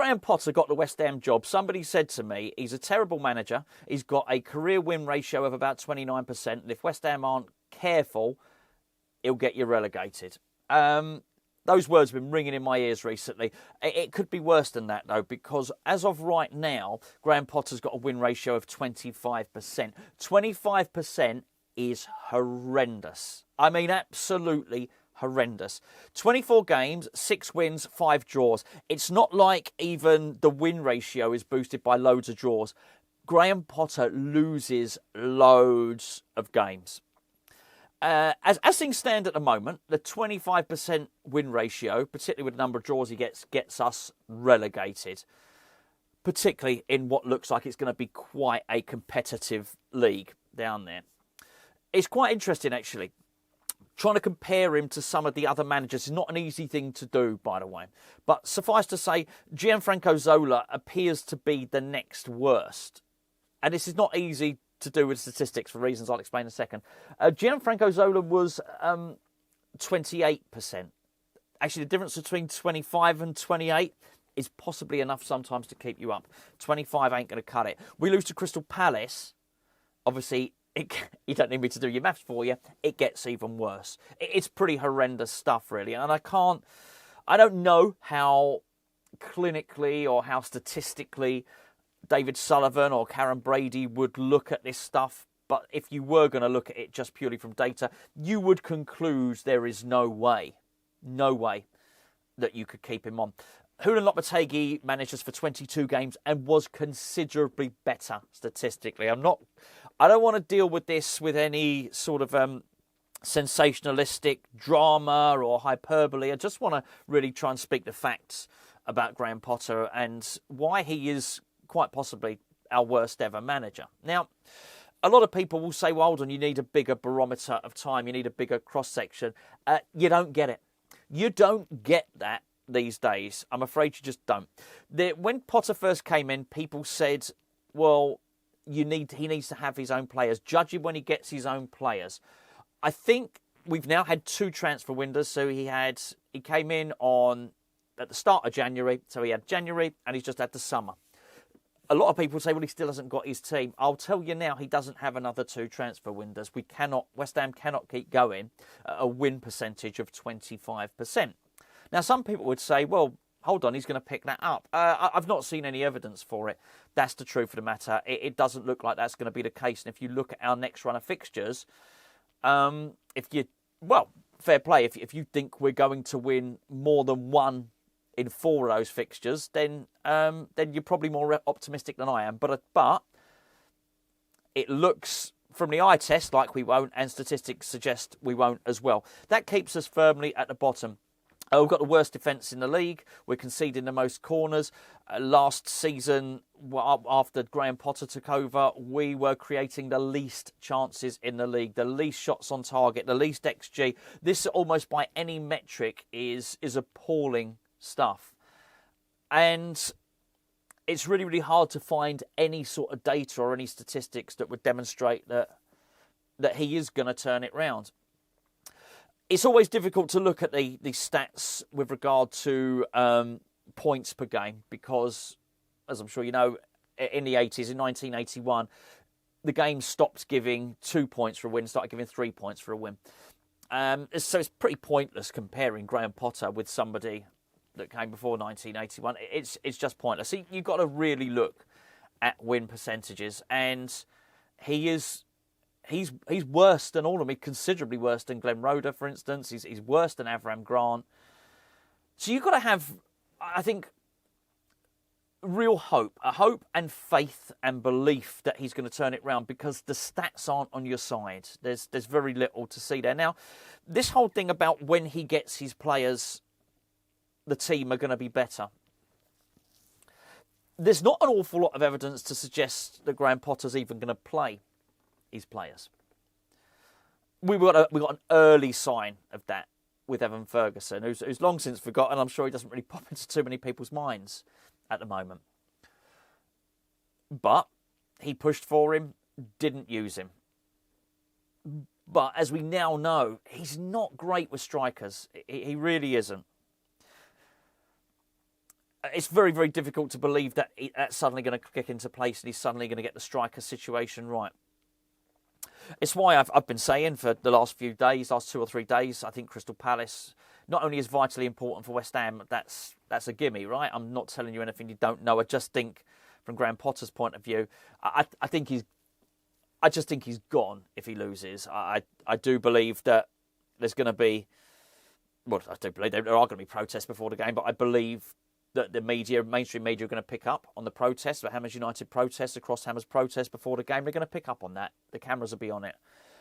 Graham Potter got the West Ham job, somebody said to me, he's a terrible manager. He's got a career win ratio of about 29%. And if West Ham aren't careful, he'll get you relegated. Those words have been ringing in my ears recently. It could be worse than that, though, because as of right now, Graham Potter's got a win ratio of 25%. 25% is horrendous. I mean, absolutely horrendous. 24 games, 6 wins, 5 draws. It's not like even the win ratio is boosted by loads of draws. Graham Potter loses loads of games. As things stand at the moment, the 25% win ratio, particularly with the number of draws he gets us relegated, particularly in what looks like it's going to be quite a competitive league down there. It's quite interesting, actually. Trying to compare him to some of the other managers is not an easy thing to do, by the way. But suffice to say, Gianfranco Zola appears to be the next worst. And this is not easy to do with statistics for reasons I'll explain in a second. Gianfranco Zola was 28%. Actually, the difference between 25 and 28 is possibly enough sometimes to keep you up. 25 ain't going to cut it. We lose to Crystal Palace. Obviously, you don't need me to do your maths for you. It gets even worse. It's pretty horrendous stuff, really. And I don't know how clinically or how statistically David Sullivan or Karen Brady would look at this stuff, but if you were going to look at it just purely from data, you would conclude there is no way that you could keep him on. Julen Lopetegui managed us for 22 games and was considerably better statistically. I don't want to deal with this with any sort of sensationalistic drama or hyperbole. I just want to really try and speak the facts about Graham Potter and why he is quite possibly our worst ever manager. Now, a lot of people will say, well, hold on, you need a bigger barometer of time. You need a bigger cross-section. You don't get it. You don't get that these days. I'm afraid you just don't. When Potter first came in, people said, well, he needs to have his own players. Judge him when he gets his own players. I think we've now had 2 transfer windows. So he came in at the start of January. So he had January and he's just had the summer. A lot of people say, well, he still hasn't got his team. I'll tell you now, he doesn't have another 2 transfer windows. West Ham cannot keep going at a win percentage of 25%. Now, some people would say, well, hold on, he's going to pick that up. I've not seen any evidence for it. That's the truth of the matter. It doesn't look like that's going to be the case. And if you look at our next run of fixtures, fair play. If you think we're going to win more than 1 in 4 of those fixtures, then you're probably more optimistic than I am. But it looks from the eye test like we won't, and statistics suggest we won't as well. That keeps us firmly at the bottom. We've got the worst defence in the league. We're conceding the most corners. Last season, after Graham Potter took over, we were creating the least chances in the league, the least shots on target, the least XG. This, almost by any metric, is appalling stuff. And it's really, really hard to find any sort of data or any statistics that would demonstrate that he is going to turn it round. It's always difficult to look at the stats with regard to points per game because, as I'm sure you know, in the 80s, in 1981, the game stopped giving 2 points for a win, started giving 3 points for a win. So it's pretty pointless comparing Graham Potter with somebody that came before 1981. It's just pointless. So you've got to really look at win percentages, and he's worse than all of them. He's considerably worse than Glenn Roeder, for instance. He's worse than Avram Grant. So you've got to have, I think, real hope, a hope and faith and belief that he's going to turn it round, because the stats aren't on your side. There's very little to see there. Now, this whole thing about when he gets his players, the team are going to be better. There's not an awful lot of evidence to suggest that Graham Potter's even going to play his players. We got an early sign of that with Evan Ferguson, who's long since forgotten. I'm sure he doesn't really pop into too many people's minds at the moment. But he pushed for him, didn't use him. But as we now know, he's not great with strikers. He really isn't. it's very, very difficult to believe that that's suddenly going to kick into place and he's suddenly going to get the striker situation right. It's why I've been saying for the last few days, last 2 or 3 days, I think Crystal Palace not only is vitally important for West Ham, that's a gimme, right? I'm not telling you anything you don't know. I just think, from Graham Potter's point of view, I just think he's gone if he loses. I do believe that there's going to be, well, I do believe there are going to be protests before the game, but I believe that the media, mainstream media, are going to pick up on the protests, the Hammers United protests, across Hammers protests before the game. They're going to pick up on that. The cameras will be on it.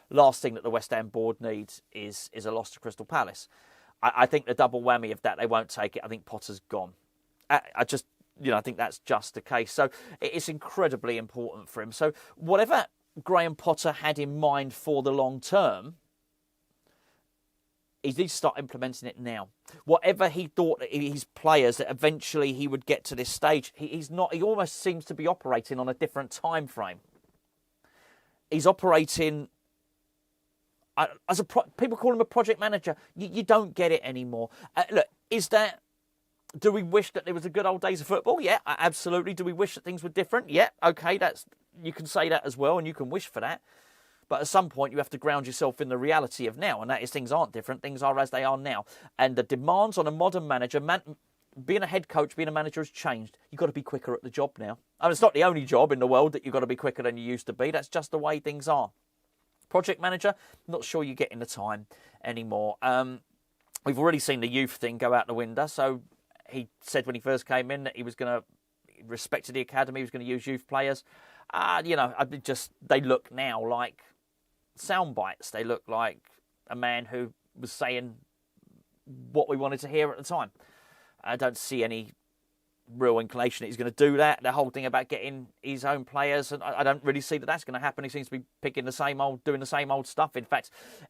Last thing that the West Ham board needs is a loss to Crystal Palace. I think the double whammy of that, they won't take it. I think Potter's gone. I think that's just the case. So it's incredibly important for him. So whatever Graham Potter had in mind for the long term, he needs to start implementing it now. Whatever he thought his players, that eventually he would get to this stage, he's not. He almost seems to be operating on a different time frame. He's operating as people call him a project manager. You don't get it anymore. Look, do we wish that there was the good old days of football? Yeah, absolutely. Do we wish that things were different? Yeah, okay, you can say that as well, and you can wish for that. But at some point, you have to ground yourself in the reality of now, and that is things aren't different. Things are as they are now. And the demands on a modern manager, being a head coach, being a manager has changed. You've got to be quicker at the job now. I mean, it's not the only job in the world that you've got to be quicker than you used to be. That's just the way things are. Project manager, not sure you're getting the time anymore. We've already seen the youth thing go out the window. So he said when he first came in that he was going to respect the academy, he was going to use youth players. They look now like sound bites. They look like a man who was saying what we wanted to hear at the time. I don't see any real inclination that he's going to do that. The whole thing about getting his own players, and I don't really see that that's going to happen. He seems to be doing the same old stuff. In fact,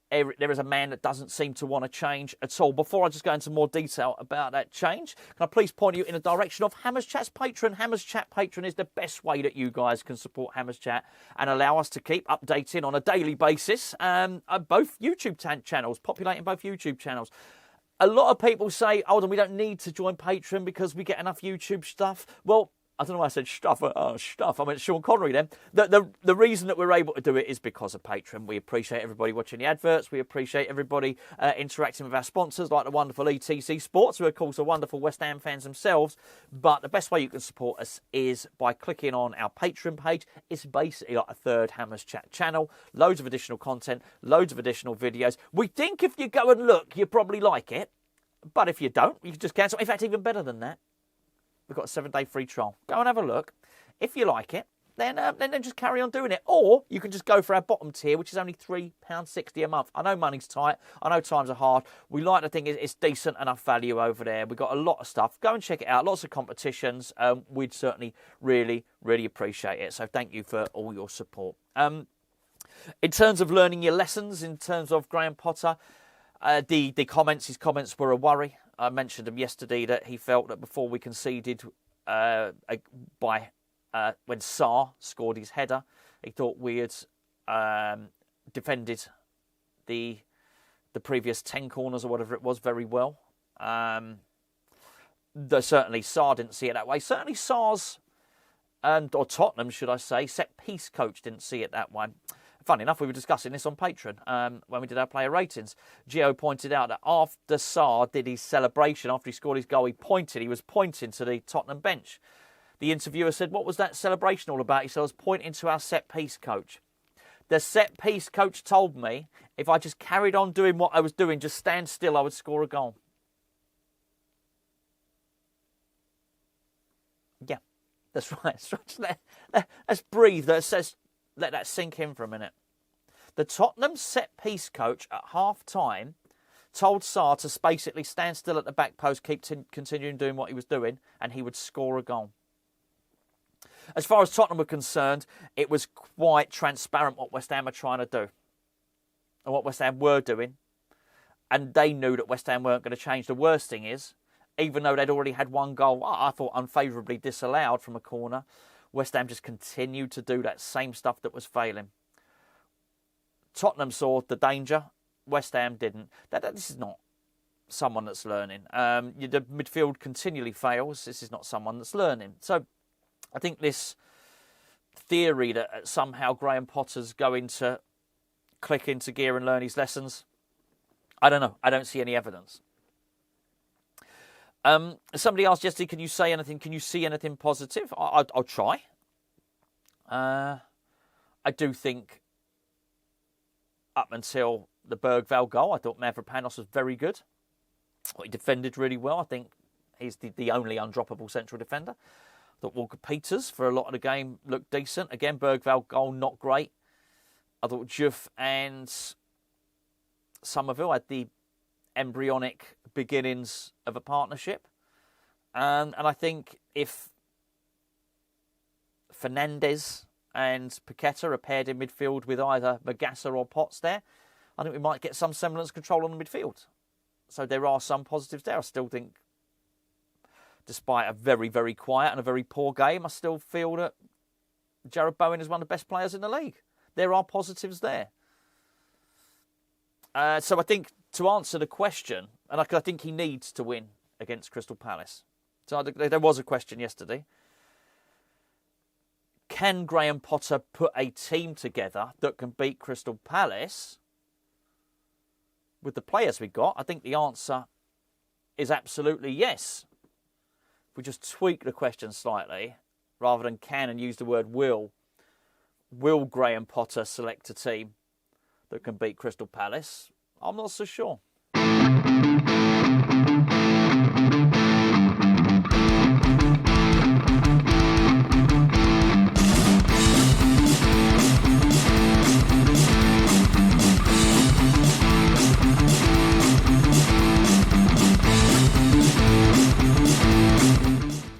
there is a man that doesn't seem to want to change at all. Before I just go into more detail about that change, can I please point you in the direction of Hammers Chat's Patreon? Hammers Chat Patreon is the best way that you guys can support Hammers Chat and allow us to keep updating on a daily basis. Both YouTube channels, populating both YouTube channels. A lot of people say, hold on, we don't need to join Patreon because we get enough YouTube stuff. Well, I don't know why I said stuff. Stuff. I meant Sean Connery then. The reason that we're able to do it is because of Patreon. We appreciate everybody watching the adverts. We appreciate everybody interacting with our sponsors like the wonderful ETC Sports, who of course are wonderful West Ham fans themselves. But the best way you can support us is by clicking on our Patreon page. It's basically like a third Hammers Chat channel. Loads of additional content, loads of additional videos. We think if you go and look, you probably like it. But if you don't, you can just cancel. In fact, even better than that, we've got a 7-day free trial. Go and have a look. If you like it, then just carry on doing it. Or you can just go for our bottom tier, which is only £3.60 a month. I know money's tight. I know times are hard. We like to think it's decent enough value over there. We've got a lot of stuff. Go and check it out. Lots of competitions. We'd certainly really, really appreciate it. So thank you for all your support. In terms of learning your lessons, in terms of Graham Potter, his comments were a worry. I mentioned him yesterday that he felt that before we conceded when Sarr scored his header, he thought we had defended the previous 10 corners or whatever it was very well. Certainly Sarr didn't see it that way. Certainly Sarr's, or Tottenham should I say, set-piece coach didn't see it that way. Funny enough, we were discussing this on Patreon when we did our player ratings. Gio pointed out that after Sarr did his celebration, after he scored his goal, he was pointing to the Tottenham bench. The interviewer said, what was that celebration all about? He said, I was pointing to our set-piece coach. The set-piece coach told me if I just carried on doing what I was doing, just stand still, I would score a goal. Yeah, that's right. Let's breathe. Let that sink in for a minute. The Tottenham set-piece coach at half-time told Sarr to basically stand still at the back post, keep continuing doing what he was doing, and he would score a goal. As far as Tottenham were concerned, it was quite transparent what West Ham are trying to do and what West Ham were doing. And they knew that West Ham weren't going to change. The worst thing is, even though they'd already had one goal, I thought unfavourably disallowed from a corner, West Ham just continued to do that same stuff that was failing. Tottenham saw the danger. West Ham didn't. This is not someone that's learning. The midfield continually fails. This is not someone that's learning. So I think this theory that somehow Graham Potter's going to click into gear and learn his lessons, I don't know. I don't see any evidence. Somebody asked yesterday, can you say anything? Can you see anything positive? I'll try. I do think up until the Bergvall goal, I thought Mavropanos was very good. He defended really well. I think he's the only undroppable central defender. I thought Walker Peters, for a lot of the game, looked decent. Again, Bergvall goal, not great. I thought Juff and Somerville had the embryonic beginnings of a partnership. And I think if Fernandez and Paqueta are paired in midfield with either Magassa or Potts there, I think we might get some semblance of control on the midfield. So there are some positives there. I still think, despite a very, very quiet and a very poor game, I still feel that Jared Bowen is one of the best players in the league. There are positives there. So I think, to answer the question, and I think he needs to win against Crystal Palace. So there was a question yesterday. Can Graham Potter put a team together that can beat Crystal Palace with the players we got? I think the answer is absolutely yes. If we just tweak the question slightly, rather than can and use the word will Graham Potter select a team that can beat Crystal Palace? I'm not so sure.